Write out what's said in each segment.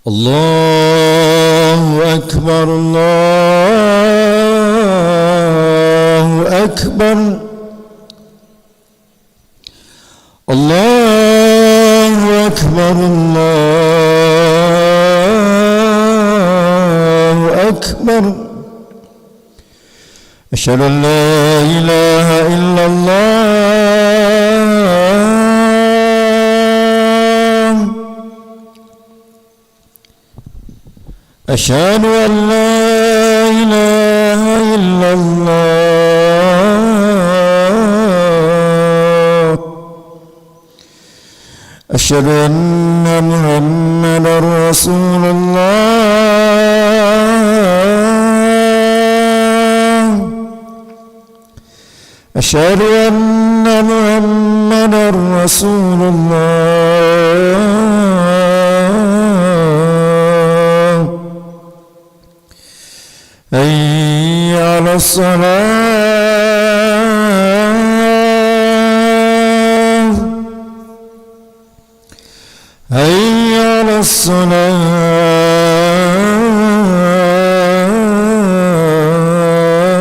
الله أكبر الله أكبر الله أكبر الله أكبر أشهد أن لا إله إلا الله أشهد أن لا إله إلا الله أشهد أن محمدا رسول الله أشهد أن محمدا رسول الله حي على الصلاة حي على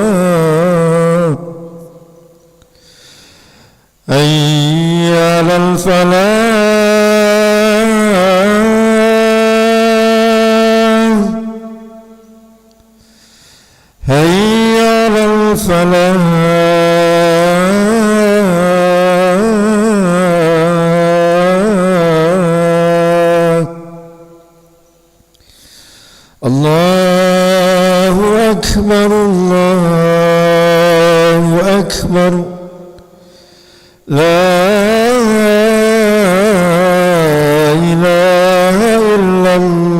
الصلاة حي على الفلاح حي على الفلاح الله أكبر الله أكبر لا إله إلا الله.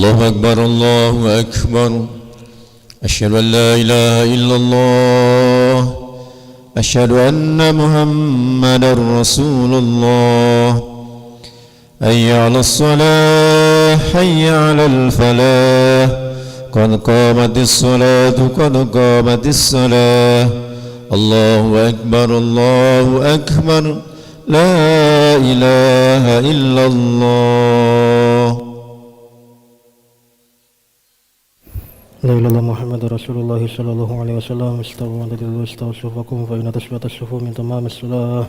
الله أكبر الله أكبر. أشهد أن لا إله إلا الله. أشهد أن محمدا رسول الله. حي على الصلاة حي على الفلاح قد قامت الصلاة قد قامت الصلاة. الله أكبر الله أكبر. لا إله إلا الله. لا إله إلا محمد رسول الله صلى الله عليه وسلم. استووا واعتدلوا استووا صفوفكم فإن تسوية الصفوف من تمام الصلاة.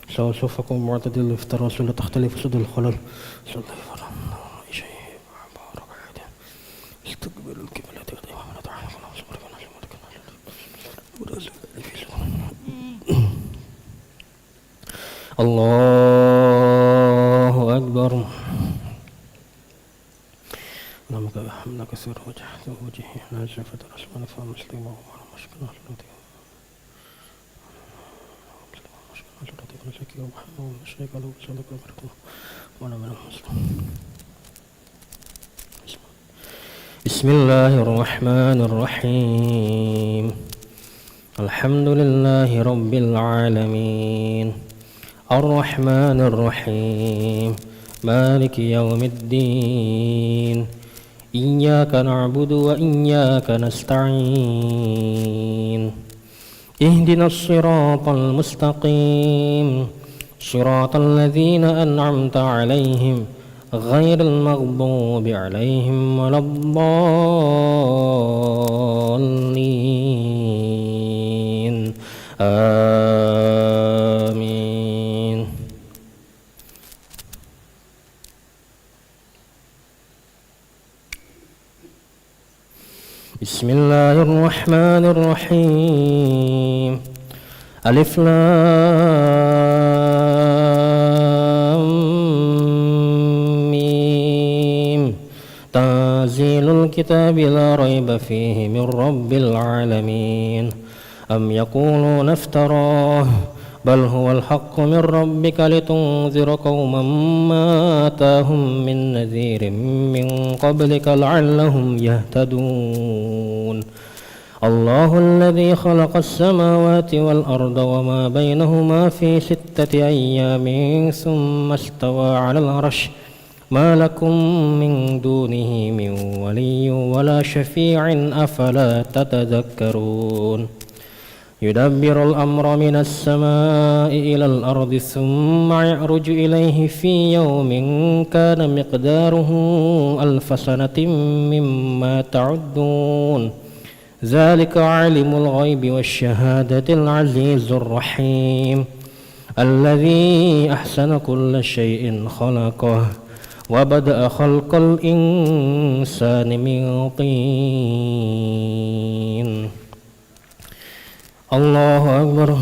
استووا صفوفكم واعتدلوا في الرسول تختلف سد الخلل. صلى الله عليه وسلم. استقبل القبلة الله أكبر. نمك حمد كثير وجهته وجهه نازفة رسول فمسلم وعلى مشكلة التي نسكي ومحمد ونشيك له بصدق وبركة وانا من المسلم. بسم الله الرحمن الرحيم. الحمد لله رب العالمين الرحمن الرحيم مالك يوم الدين إياك نعبد وإياك نستعين اهدنا الصراط المستقيم صراط الذين أنعمت عليهم غير المغضوب عليهم ولا الضالين آمين. بسم الله الرحمن الرحيم. ألف لام ميم. تنزيل الكتاب لا ريب فيه من رب العالمين. أم يقولون افتراه بل هو الحق من ربك لتنذر قوما ما آتاهم من نذير من قبلك لعلهم يهتدون. الله الذي خلق السماوات والأرض وما بينهما في 6 أيام ثم استوى على العرش ما لكم من دونه من ولي ولا شفيع أفلا تتذكرون. يدبر الأمر من السماء إلى الأرض ثم يعرج إليه في يوم كان مقداره 1000 سنة مما تعدون. ذلك عالم الغيب والشهادة العزيز الرحيم الذي أحسن كل شيء خلقه وبدأ خلق الإنسان من طين. الله أكبر.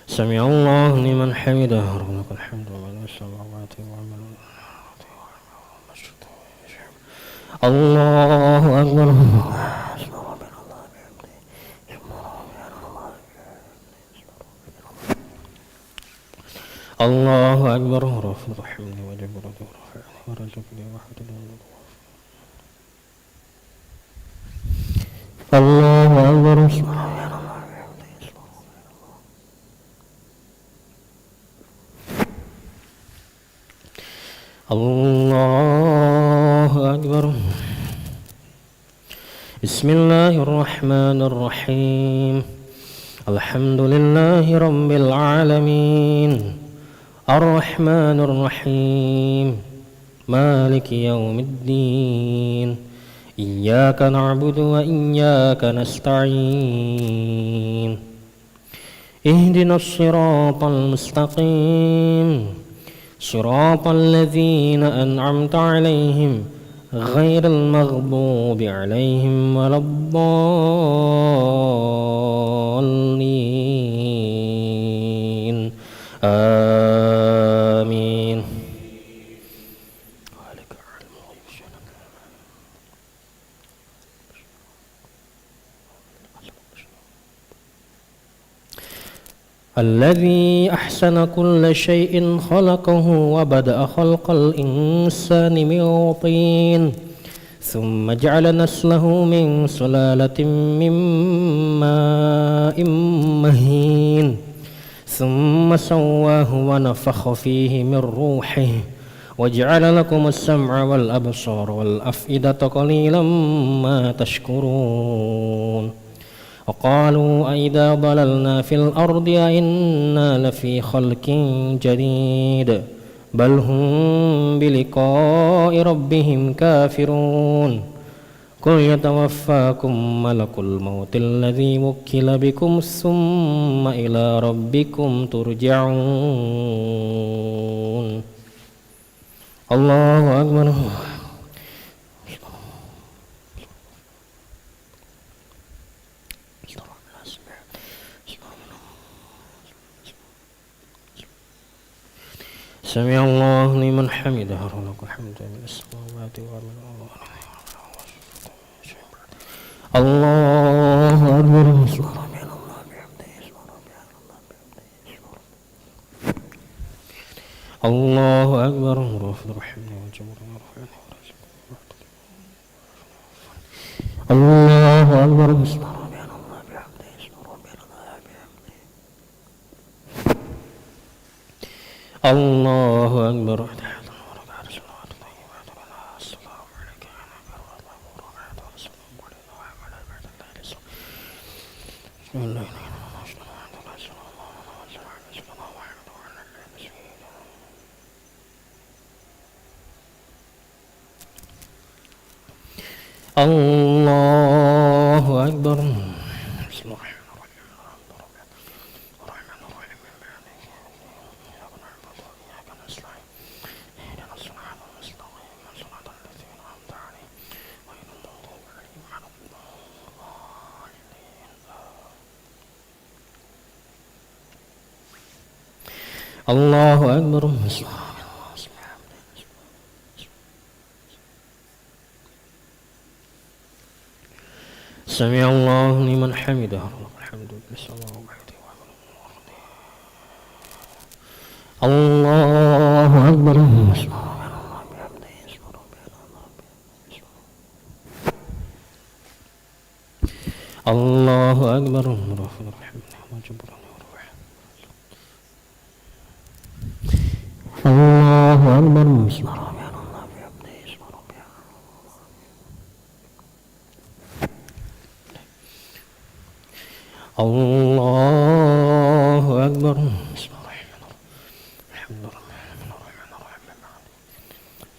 سمع الله لمن حمده ربنا لك الحمد ومن السماوات ومن الله أكبر. الله أكبر. رفض حمدي وجبرته ورزقني وحده. الله أكبر. الله أكبر. بسم الله الرحمن الرحيم. الحمد لله رب العالمين الرحمن الرحيم مالك يوم الدين إياك نعبد وإياك نستعين اهدنا الصراط المستقيم صراط الذين أنعمت عليهم غير المغضوب عليهم ولا الضالين آمين. الذي أحسن كل شيء خلقه وبدأ خلق الإنسان من طين ثم جعل نسله من سلالة من ماء مهين ثم سواه ونفخ فيه من روحه وجعل لكم السمع والأبصار والأفئدة قليلا ما تشكرون وقالوا أئذا ضللنا في الأرض أئنا لفي خلق جديد بل هم بلقاء ربهم كافرون قل يتوفاكم ملك الموت الذي وكل بكم ثم إلى ربكم ترجعون الله أكبر سمع الله لمن حمده ولك الحمد من السماوات ومن الأرض الله أكبر الله أكبر الرحمن الرحيم الله أكبر الله أكبر الله أكبر الله أكبر سمع الله لمن حمده الحمد لله الله أكبر الله أكبر الله أكبر الله أكبر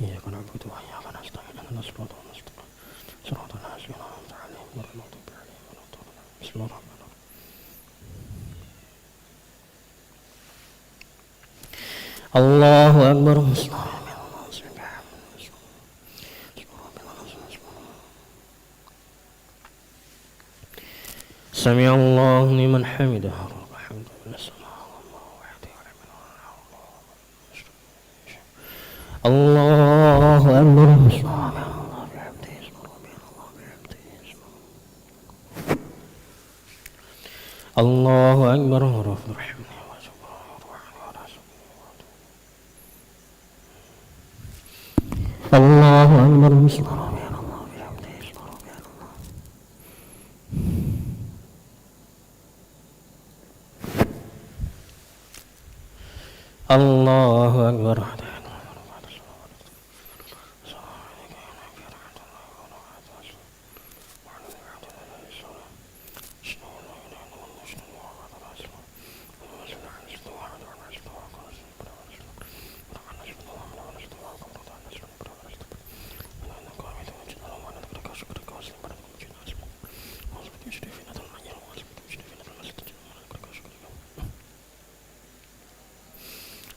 إياك نعبد وإياك نستعين اهدنا الصراط المستقيم صراط الذين أنعمت عليهم غير المغضوب عليهم ولا الضالين بسم الله الرحمن الرحيم الله أكبر سمع الله لمن حمده الحمد لله الله أكبر الله أكبر الله أكبر الله أكبر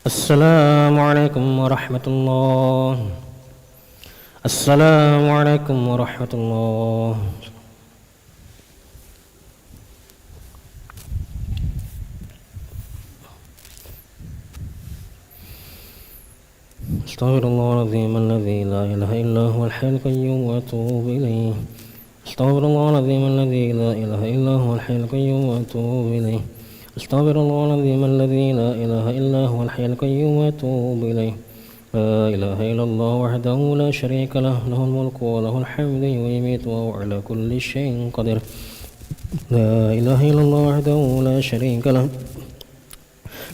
السلام عليكم ورحمة الله السلام عليكم ورحمة الله استغفر الله العظيم الذي لا إله إلا هو الحي القيوم وأتوب إليه استغفر الله العظيم الذي لا إله إلا هو الحي القيوم وأتوب إليه أستغفر الله العظيم الذي لا إله إلا هو الحي القيوم وأتوب إليه. لا إله إلا الله وحده لا شريك له، له الملك وله الحمد ويميت وهو على كل شيء قدير. لا إله إلا الله وحده لا شريك له،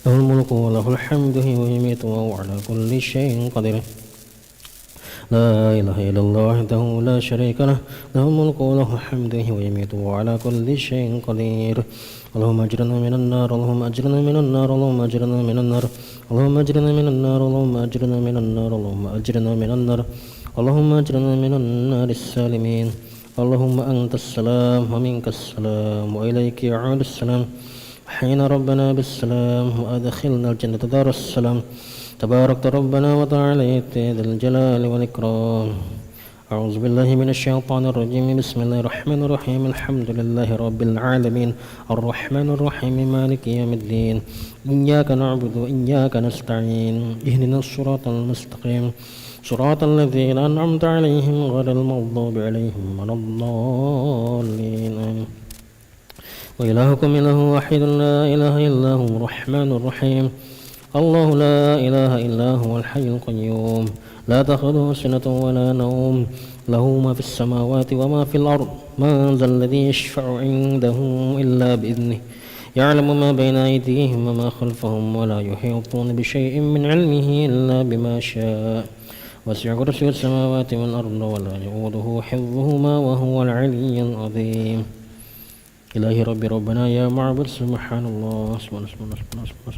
له الملك وله الحمد ويميت وهو على كل شيء قدير. لا إله إلا الله وحده لا شريك له، له الملك وله الحمد ويميت وهو على كل شيء قدير. اللهم أجرنا من النار، اللهم أجرنا من النار، اللهم أجرنا من النار، اللهم أجرنا من النار، اللهم أجرنا من النار، اللهم أجرنا من النار، اللهم أجرنا من النار السالمين. اللهم أنت السلام ومنك السلام وإليك يعود السلام. حين ربنا بالسلام وأدخلنا الجنة دار السلام. تباركت ربنا وتعاليت ذا الجلال والإكرام. أعوذ بالله من الشيطان الرجيم. بسم الله الرحمن الرحيم. الحمد لله رب العالمين، الرحمن الرحيم، مالك يوم الدين. إياك نعبد وإياك نستعين. اهدنا الصراط المستقيم، صراط الذين أنعمت عليهم غير المغضوب عليهم ولا الضالين. وإلهكم إله واحد لا إله إلا هو الرحمن الرحيم. الله لا إله إلا هو الحي القيوم، لا تأخذه سنة ولا نوم، له ما في السماوات وما في الأرض. من ذا الذي يشفع عنده إلا بإذنه، يعلم ما بين أيديهم وما خلفهم، ولا يحيطون بشيء من علمه إلا بما شاء. وسع كرسي السماوات والأرض ولا يؤوده حفظهما وهو العلي العظيم. إلهي ربي ربنا يا معبد سبحان الله. سبحان سبحان سبحان سبحان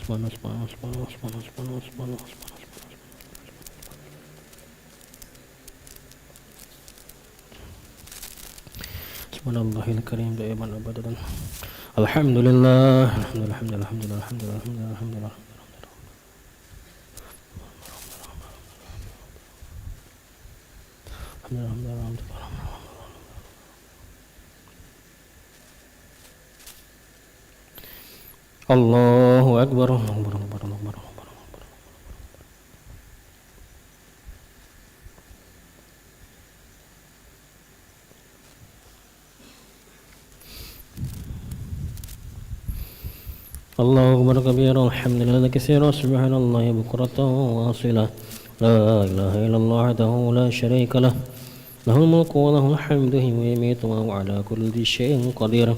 سبحان سبحان سبحان سبحان سبحان سبحان سبحان الله الكريم دائما أبدا. الحمد لله الحمد لله الحمد لله الحمد لله الحمد لله الحمد لله الحمد لله. الله أكبر الله أكبر الله أكبر الله أكبر. الله أكبر كبيرا، الحمد لله كثيرا، سبحان الله بكرة واصيلا. لا إله إلا الله وحده لا شريك له، له الملك وله الحمد ويميت وهو على كل شيء قدير.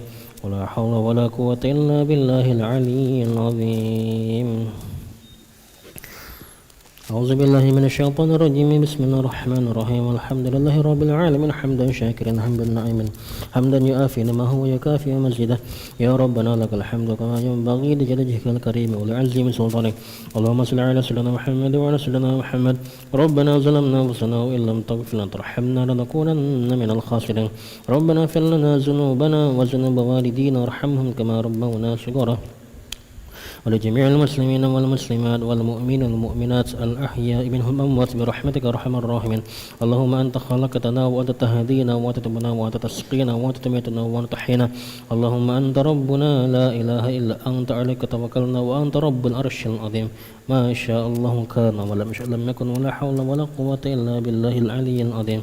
ولا حول ولا قوة إلا بالله العلي العظيم. أعوذ بالله من الشيطان الرجيم. بسم الله الرحمن الرحيم. الحمد لله رب العالمين، حمدا شاكرا حمدا نعيما، حمدا يؤافي ما هو يكافي مزيدا. يا ربنا لك الحمد كما ينبغي لجلالك الكريم ولعزيم سلطانك. اللهم صل على سيدنا محمد وعلى سيدنا محمد. ربنا ظلمنا أنفسنا وإن لم تغفر لنا وترحمنا لنكونن من الخاسرين. ربنا اغفر لنا ذنوبنا وذنوب والدينا وارحمهم كما ربونا صغارا. ولجميع المسلمين والمسلمات والمؤمنين والمؤمنات الأحياء منهم الأموات برحمتك أرحم الراحمين. اللهم أنت خلقتنا وأنت تهدينا وأنت تبنا وأنت تسقينا وأنت تميتنا وأنت تحيينا. اللهم أنت ربنا لا إله إلا أنت، عليك توكلنا وأنت رب العرش العظيم. ما شاء الله كان ولم يشأ لم يكن، ولا حول ولا قوة إلا بالله العلي العظيم.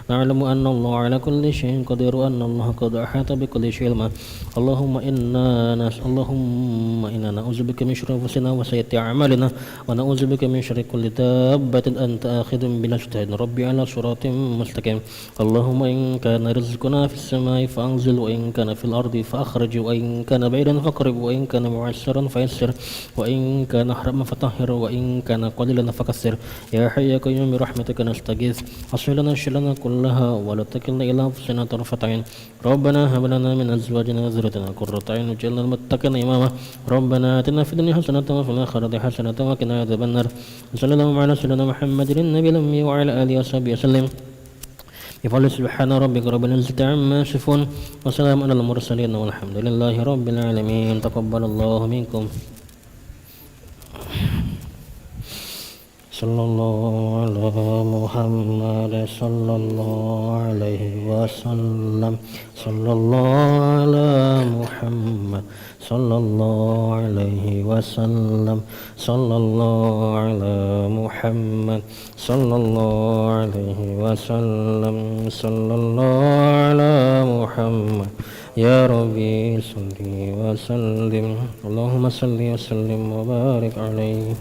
نعلم أن الله على كل شيء قدير، وأن الله قد أحاط بكل شيء علما. اللهم إنا نعوذ بك من شر أنفسنا وسيئات أعمالنا، ونعوذ بك من شر كل دابة أنت آخذ بنجدها. ربي على صراط مستقيم. اللهم إن كان رزقنا في السماء فأنزل، وإن كان في الأرض فأخرج، وإن كان بعيدا فقرب، وإن كان معسرا فيسر، وإن كان حرما فطهر، وإن كان قليلا فكثر. يا حي يا قيوم برحمتك نستغيث. أصلح لنا شرنا كلها ولا تكلنا إلى أنفسنا طرفة عين. ربنا هب لنا من أزواجنا وذريتنا قرة أعين واجعلنا للمتقين إماما. ربنا آتنا في الدنيا حسنة وفي الآخرة حسنة وقنا عذاب النار. صلى الله على سيدنا محمد النبي الأمي وعلى آله وصحبه وسلم. بفضل سبحان ربك رب العزة عما يصفون، وسلام على المرسلين، والحمد لله رب العالمين. تقبل الله منكم. صلى الله على محمد صلى الله عليه وسلم. صلى الله على محمد صلى الله عليه وسلم. صلى الله على محمد صلى الله عليه وسلم. صلى الله على محمد يا ربي صل وسلم اللهم صل وسلم وبارك عليه